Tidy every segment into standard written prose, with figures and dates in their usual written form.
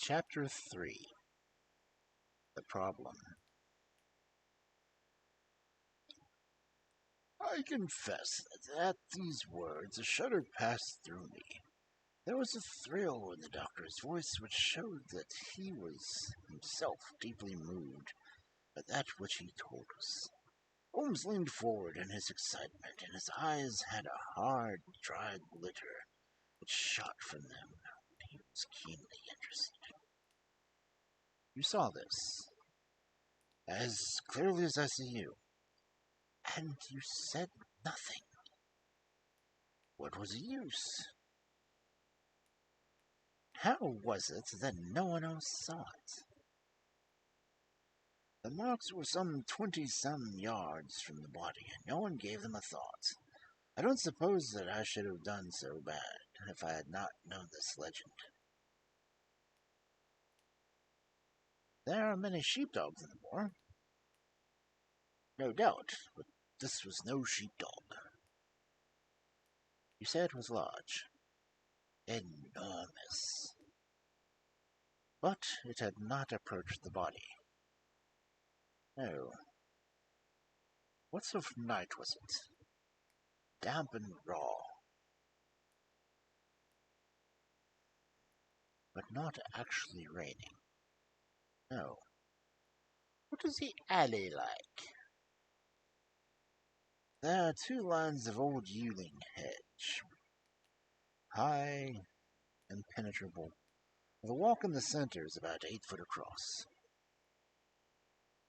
Chapter 3. The Problem. I confess that at these words a shudder passed through me. There was a thrill in the doctor's voice which showed that he was himself deeply moved by that which he told us. Holmes leaned forward in his excitement, and his eyes had a hard, dry glitter which shot from them. He was keenly interested. You saw this, as clearly as I see you, and you said nothing. What was the use? How was it that no one else saw it? The marks were some 20-some yards from the body, and no one gave them a thought. I don't suppose that I should have done so bad if I had not known this legend. There are many sheepdogs in the moor. No doubt, but this was no sheepdog. You said it was large. Enormous. But it had not approached the body. No. What sort of night was it? Damp and raw. But not actually raining. No. What is the alley like? There are 2 lines of old yearling hedge, high, impenetrable. The walk in the center is about 8 foot across.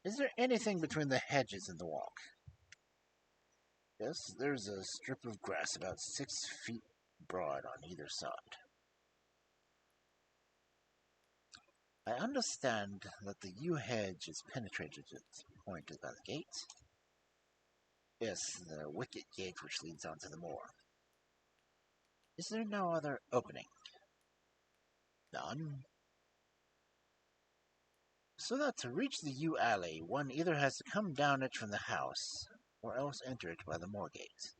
Is there anything between the hedges and the walk? Yes, there's a strip of grass about 6 feet broad on either side. I understand that the yew hedge is penetrated at the point by the gate. Yes, the wicket gate which leads onto the moor. Is there no other opening? None. So that to reach the yew alley, one either has to come down it from the house, or else enter it by the moor gate.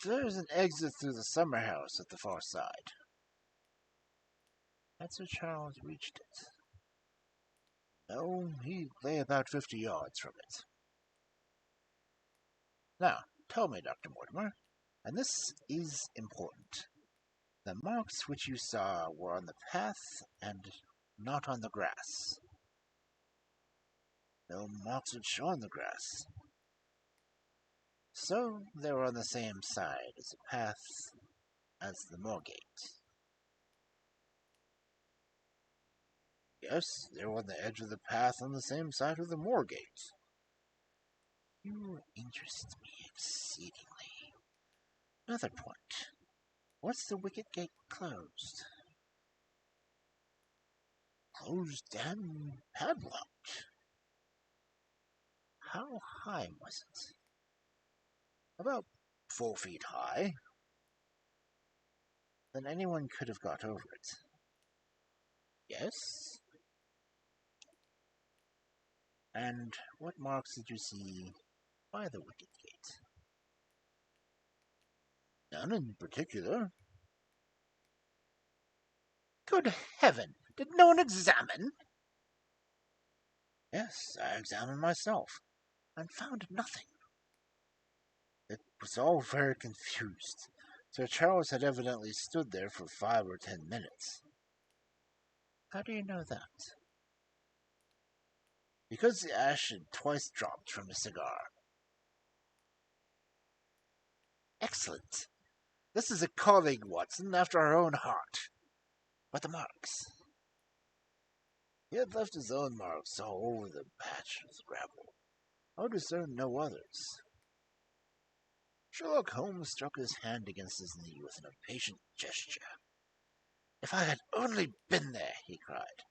There is an exit through the summer house at the far side. Had Sir Charles reached it? No, he lay about 50 yards from it. Now, tell me, Dr. Mortimer, and this is important. The marks which you saw were on the path and not on the grass. No marks would show on the grass. So they were on the same side as the path as the moor gate. Yes, they were on the edge of the path on the same side of the moor gate. You interest me exceedingly. Another point. What's the wicket gate closed? Closed and padlocked. How high was it? About 4 feet high. Then anyone could have got over it. Yes. And what marks did you see by the wicket gate? None in particular. Good heaven! Did no one examine? Yes, I examined myself, and found nothing. It was all very confused. Sir Charles had evidently stood there for 5 or 10 minutes. How do you know that? Because the ash had twice dropped from his cigar. Excellent. This is a colleague, Watson, after our own heart. But the marks? He had left his own marks all over the patch of gravel. I would discern no others. Sherlock Holmes struck his hand against his knee with an impatient gesture. If I had only been there, he cried.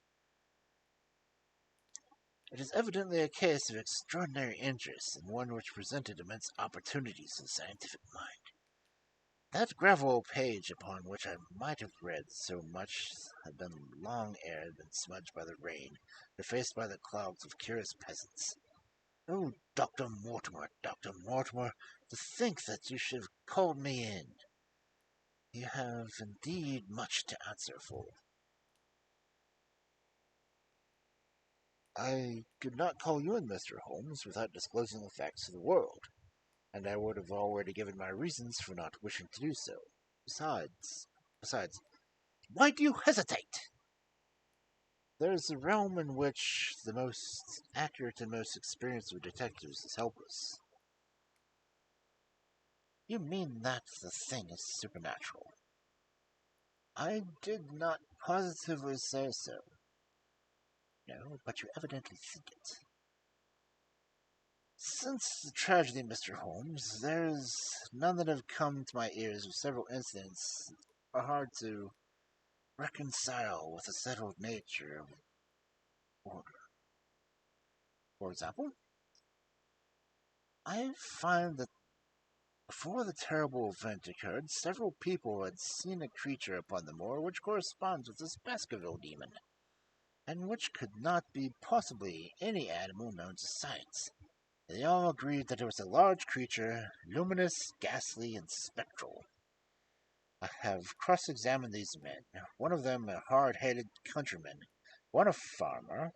It is evidently a case of extraordinary interest, and one which presented immense opportunities to the scientific mind. That gravel page upon which I might have read so much had been long ere it had been smudged by the rain, defaced by the clouds of curious peasants. Oh, Dr. Mortimer, to think that you should have called me in. You have indeed much to answer for. I could not call you in, Mr. Holmes, without disclosing the facts to the world, and I would have already given my reasons for not wishing to do so. Besides, why do you hesitate? There is a realm in which the most accurate and most experienced of detectives is helpless. You mean that the thing is supernatural? I did not positively say so. No, but you evidently think it. Since the tragedy, Mr. Holmes, there's none that have come to my ears of several incidents are hard to reconcile with the settled nature of order. For example, I find that before the terrible event occurred, several people had seen a creature upon the moor which corresponds with this Baskerville demon, and which could not be possibly any animal known to science. They all agreed that it was a large creature, luminous, ghastly, and spectral. I have cross-examined these men, one of them a hard-headed countryman, one a farmer,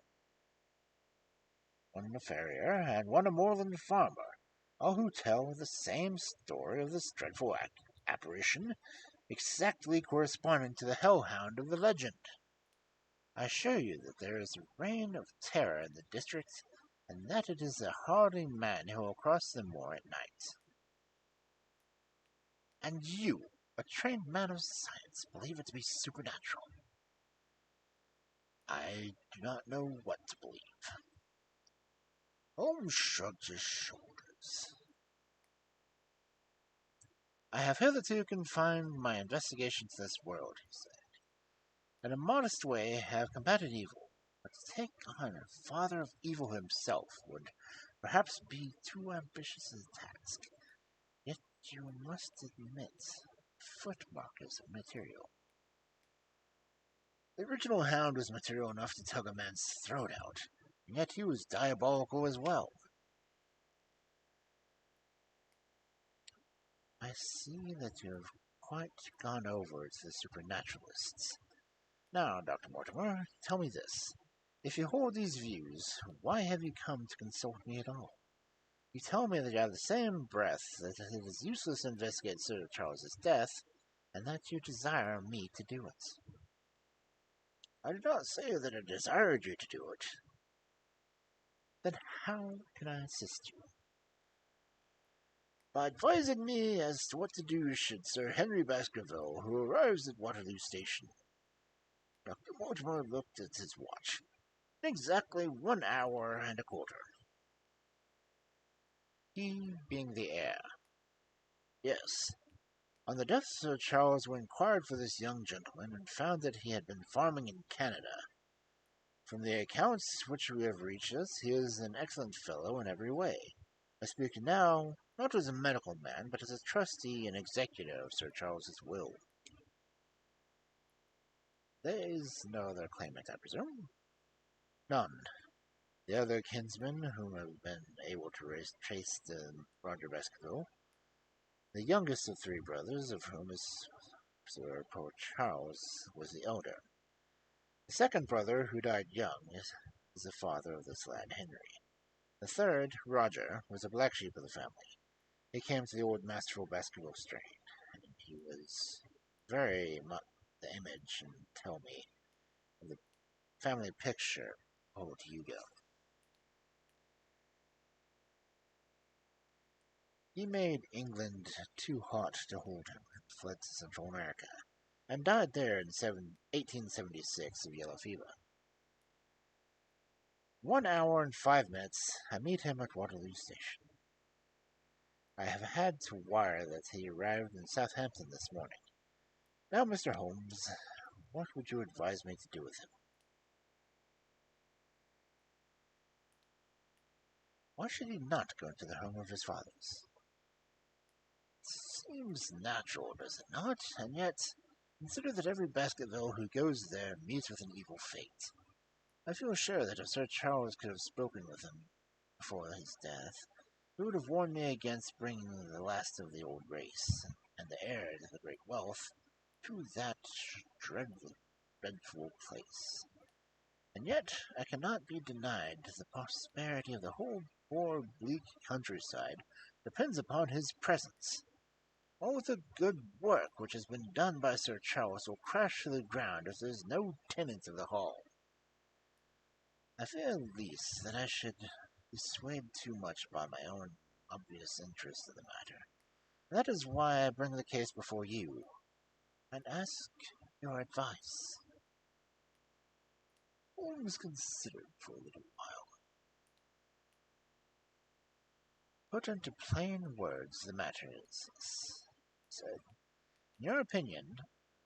one a farrier, and one a moorland farmer, all who tell the same story of this dreadful apparition, exactly corresponding to the hellhound of the legend. I assure you that there is a reign of terror in the district, and that it is a hardy man who will cross the moor at night. And you, a trained man of science, believe it to be supernatural? I do not know what to believe. Holmes shrugged his shoulders. I have hitherto confined my investigation to this world, he said. In a modest way have combated evil, but to take on a father of evil himself would perhaps be too ambitious a task. Yet you must admit, footmark is material. The original Hound was material enough to tug a man's throat out, and yet he was diabolical as well. I see that you have quite gone over to the supernaturalists. Now, Dr. Mortimer, tell me this. If you hold these views, why have you come to consult me at all? You tell me that you have the same breath that it is useless to investigate Sir Charles's death, and that you desire me to do it. I did not say that I desired you to do it. Then how can I assist you? By advising me as to what to do should Sir Henry Baskerville, who arrives at Waterloo Station. Dr. Mortimer looked at his watch. Exactly 1 hour and a quarter. He being the heir. Yes. On the death of Sir Charles, we inquired for this young gentleman, and found that he had been farming in Canada. From the accounts which we have reached us, he is an excellent fellow in every way. I speak now, not as a medical man, but as a trustee and executor of Sir Charles's will. There is no other claimant, I presume? None. The other kinsmen whom have been able to trace to Roger Baskerville, the youngest of 3 brothers, of whom is Sir Poor Charles was the elder. The second brother, who died young, is the father of this lad Henry. The third, Roger, was a black sheep of the family. He came to the old masterful Baskerville strain, and he was very much the image, and tell me, of the family picture of old Hugo. He made England too hot to hold him, and fled to Central America, and died there in 1876 of yellow fever. 1 hour and 5 minutes, I meet him at Waterloo Station. I have had to wire that he arrived in Southampton this morning. Now, Mr. Holmes, what would you advise me to do with him? Why should he not go into the home of his fathers? It seems natural, does it not? And yet, consider that every Baskerville who goes there meets with an evil fate. I feel sure that if Sir Charles could have spoken with him before his death, he would have warned me against bringing the last of the old race, and the heir to the great wealth, to that dreadful place. And yet I cannot be denied the prosperity of the whole poor bleak countryside depends upon his presence. All the good work which has been done by Sir Charles will crash to the ground if there is no tenant of the hall. I fear at least that I should be swayed too much by my own obvious interest in the matter. That is why I bring the case before you, and ask your advice. Holmes considered for a little while. Put into plain words the matter is, he said. In your opinion,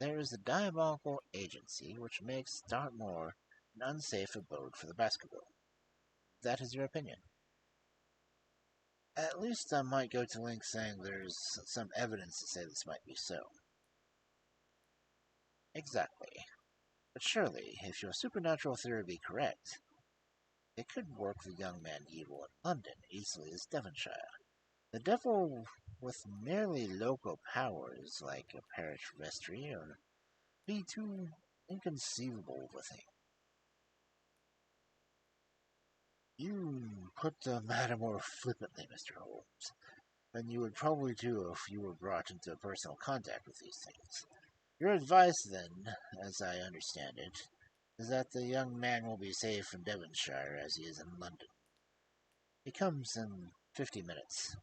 there is a diabolical agency which makes Dartmoor an unsafe abode for the Baskervilles. That is your opinion. At least I might go to lengths saying there's some evidence to say this might be so. Exactly. But surely, if your supernatural theory be correct, it could work the young man evil in London easily as Devonshire. The devil with merely local powers like a parish vestry or be too inconceivable of a thing. You put the matter more flippantly, Mr. Holmes, than you would probably do if you were brought into personal contact with these things. Your advice, then, as I understand it, is that the young man will be safe in Devonshire as he is in London. He comes in 50 minutes.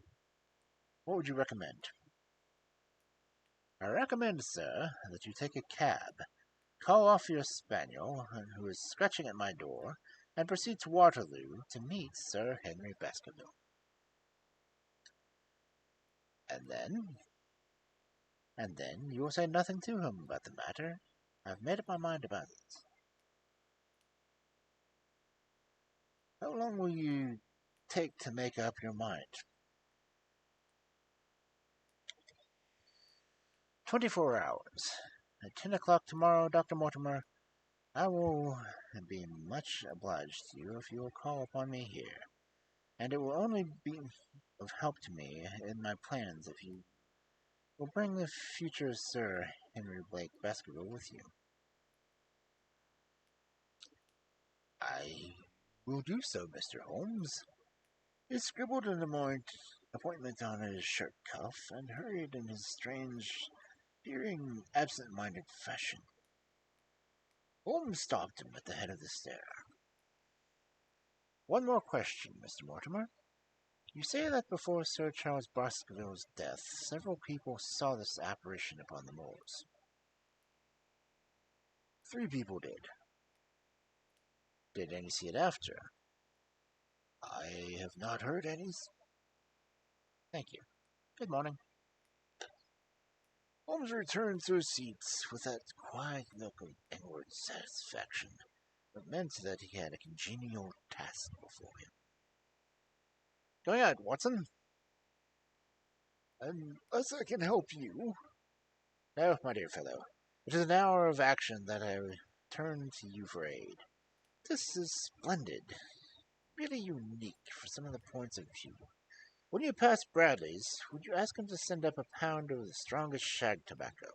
What would you recommend? I recommend, sir, that you take a cab, call off your spaniel, who is scratching at my door, and proceed to Waterloo to meet Sir Henry Baskerville. And then? And then you will say nothing to him about the matter. I have made up my mind about it. How long will you take to make up your mind? 24 hours. At 10 o'clock tomorrow, Dr. Mortimer, I will be much obliged to you if you will call upon me here, and it will only be of help to me in my plans if you will bring the future Sir Henry Blake Baskerville with you. I will do so, Mr. Holmes. He scribbled an appointment on his shirt cuff and hurried in his strange, peering, absent-minded fashion. Holmes stopped him at the head of the stair. One more question, Mr. Mortimer. You say that before Sir Charles Baskerville's death, several people saw this apparition upon the moors. 3 people did. Did any see it after? I have not heard any. Thank you. Good morning. Holmes returned to his seat with that quiet look of inward satisfaction that meant that he had a congenial task before him. Go ahead, Watson. Unless I can help you. No, my dear fellow. It is an hour of action that I turn to you for aid. This is splendid. Really unique for some of the points of view. When you pass Bradley's, would you ask him to send up a pound of the strongest shag tobacco?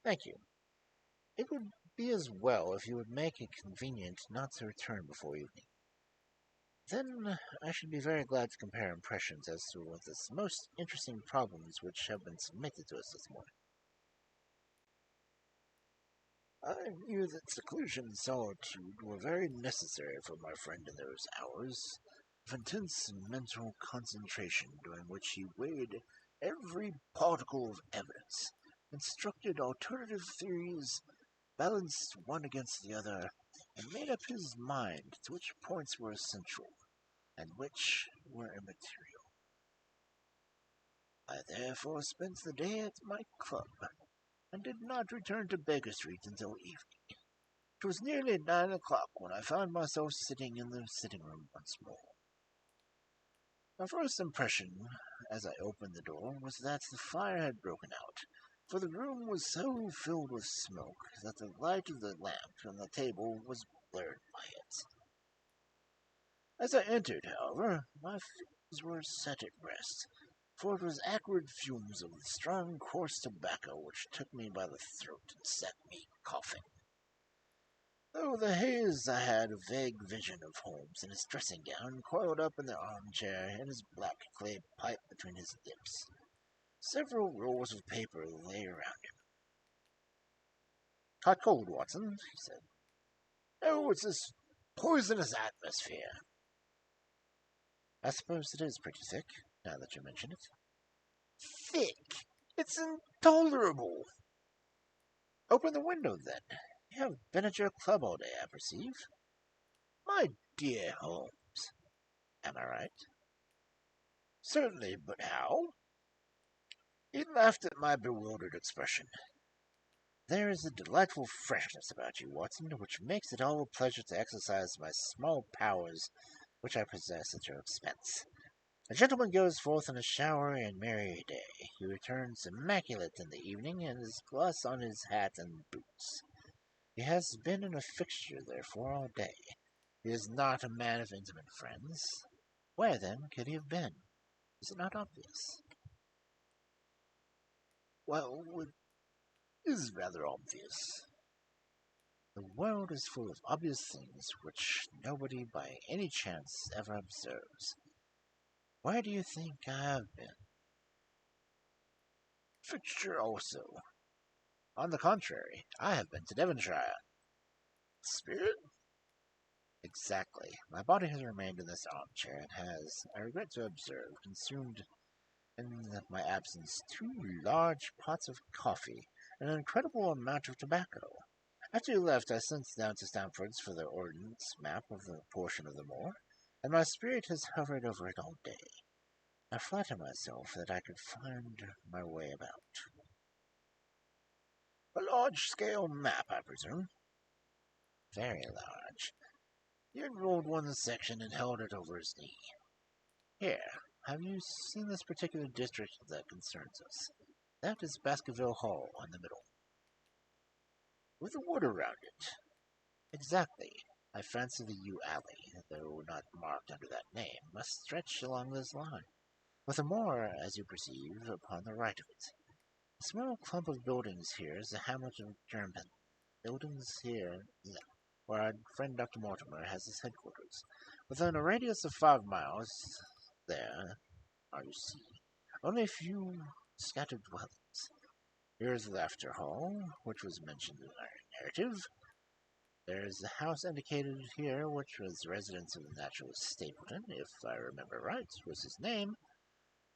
Thank you. It would be as well if you would make it convenient not to return before evening. Then I should be very glad to compare impressions as to one of the most interesting problems which have been submitted to us this morning. I knew that seclusion and solitude were very necessary for my friend in those hours of intense mental concentration during which he weighed every particle of evidence, constructed alternative theories, balanced one against the other, and made up his mind to which points were essential and which were immaterial. I therefore spent the day at my club, and did not return to Baker Street until evening. It was nearly 9 o'clock when I found myself sitting in the sitting-room once more. My first impression, as I opened the door, was that the fire had broken out, for the room was so filled with smoke that the light of the lamp on the table was blurred by it. As I entered, however, my fears were set at rest, for it was acrid fumes of strong, coarse tobacco which took me by the throat and set me coughing. Through the haze I had a vague vision of Holmes in his dressing gown, coiled up in the armchair, and his black clay pipe between his lips. Several rolls of paper lay around him. "Caught cold, Watson," he said. "Oh, it's this poisonous atmosphere." "I suppose it is pretty thick, now that you mention it." "Thick? It's intolerable." "Open the window, then. You have been at your club all day, I perceive." "My dear Holmes." "Am I right?" "Certainly, but how?" He laughed at my bewildered expression. "There is a delightful freshness about you, Watson, which makes it all a pleasure to exercise my small powers which I possess at your expense. A gentleman goes forth on a showery and merry day. He returns immaculate in the evening, and has gloss on his hat and boots. He has been in a fixture, therefore, all day. He is not a man of intimate friends. Where, then, could he have been? Is it not obvious?" "Well, it is rather obvious." "The world is full of obvious things which nobody by any chance ever observes. Where do you think I have been?" "Fixture also." "On the contrary, I have been to Devonshire." "Spirit?" "Exactly. My body has remained in this armchair, and has, I regret to observe, consumed in my absence 2 large pots of coffee and an incredible amount of tobacco. After you left, I sent down to Stamford's for the ordnance map of the portion of the moor, and my spirit has hovered over it all day. I flatter myself that I could find my way about." "A large-scale map, I presume?" "Very large." He unrolled one section and held it over his knee. "Here, have you seen this particular district that concerns us? That is Baskerville Hall in the middle." "With a wood around it?" "Exactly. I fancy the yew alley, though not marked under that name, must stretch along this line, with a moor, as you perceive, upon the right of it. A small clump of buildings here is the hamlet of German. Buildings here, where our friend Dr. Mortimer has his headquarters. Within a radius of 5 miles, there are, you see, only a few scattered dwellings. Here is the Laughter Hall, which was mentioned in our narrative. There is the house indicated here, which was the residence of the naturalist Stapleton, if I remember right, was his name.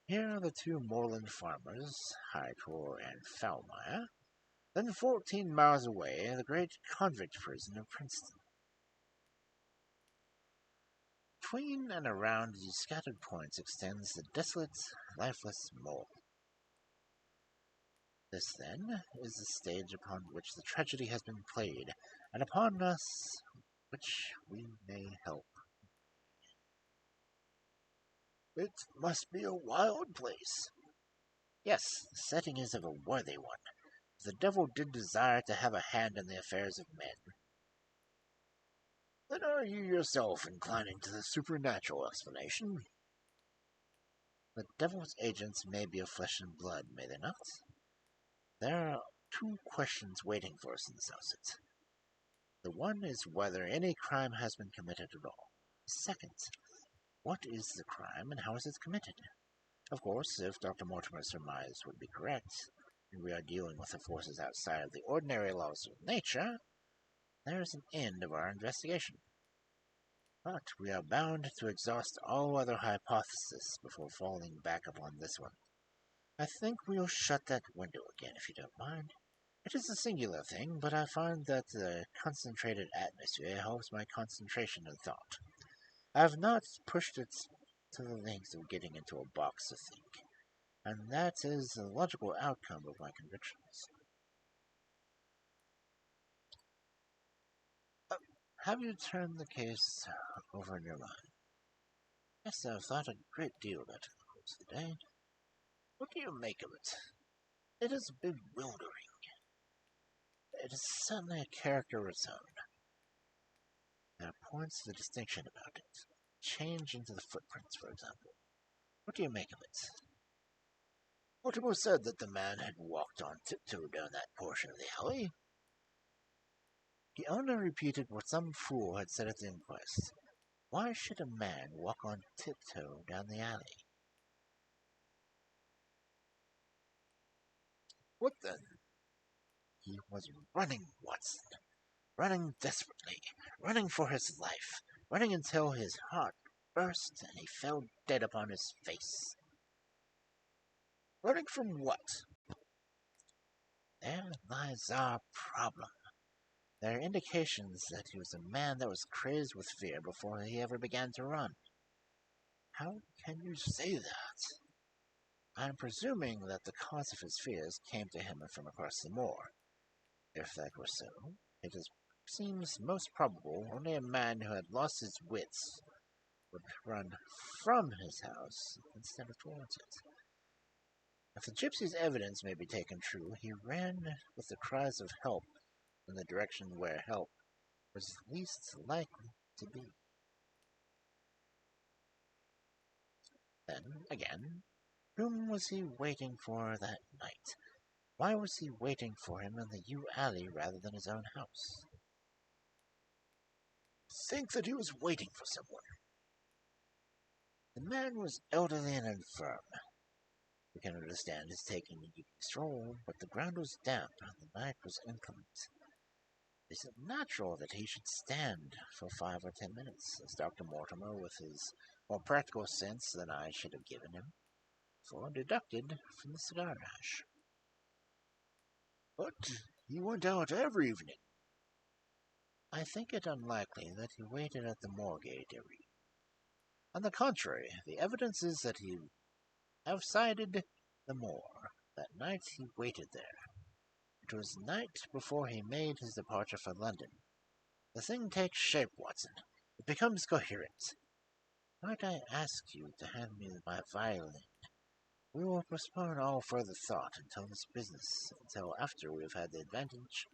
Here are the 2 moorland farmers, Hightor and Foulmire. Then 14 miles away, the great convict prison of Princeton. Between and around these scattered points extends the desolate, lifeless moor. This, then, is the stage upon which the tragedy has been played, and upon us which we may help." "It must be a wild place." "Yes, the setting is of a worthy one. The devil did desire to have a hand in the affairs of men." "Then are you yourself inclining to the supernatural explanation?" "The devil's agents may be of flesh and blood, may they not? There are 2 questions waiting for us in the South. The one is whether any crime has been committed at all. The second, what is the crime and how is it committed? Of course, if Dr. Mortimer's surmise would be correct, and we are dealing with the forces outside of the ordinary laws of nature, there is an end of our investigation. But we are bound to exhaust all other hypotheses before falling back upon this one. I think we'll shut that window again, if you don't mind. It is a singular thing, but I find that the concentrated atmosphere helps my concentration and thought. I have not pushed it to the length of getting into a box to think, and that is the logical outcome of my convictions." "Have you turned the case over in your mind?" "Yes, I've thought a great deal about it in the course of the day." "What do you make of it?" "It is bewildering. It is certainly a character of its own. There are points of distinction about it. Change into the footprints, for example. What do you make of it?" Mortimer said that the man had walked on tiptoe down that portion of the alley. He only repeated what some fool had said at the inquest. Why should a man walk on tiptoe down the alley? What then? He was running, Watson. Running desperately. Running for his life. Running until his heart burst and he fell dead upon his face. Running from what? There lies our problem. There are indications that he was a man that was crazed with fear before he ever began to run. How can you say that? I am presuming that the cause of his fears came to him from across the moor. If that were so, seems most probable only a man who had lost his wits would run from his house instead of towards it. If the gypsy's evidence may be taken true, he ran with the cries of help in the direction where help was least likely to be. Then, again, whom was he waiting for that night? Why was he waiting for him in the yew alley rather than his own house? Think that he was waiting for someone. The man was elderly and infirm. We can understand his taking an evening stroll, but the ground was damp and the night was inclement. Is it natural that he should stand for 5 or 10 minutes, as Dr. Mortimer, with his more practical sense than I should have given him, for deducted from the cigar ash? But he went out every evening. I think it unlikely that he waited at the moor gate every evening. On the contrary, the evidence is that he outsited the moor. That night he waited there. It was night before he made his departure for London. The thing takes shape, Watson. It becomes coherent. Might I ask you to hand me my violin? We will postpone all further thought until after we have had the advantage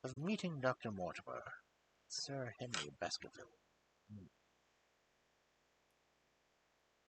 of meeting Dr. Mortimer, Sir Henry Baskerville.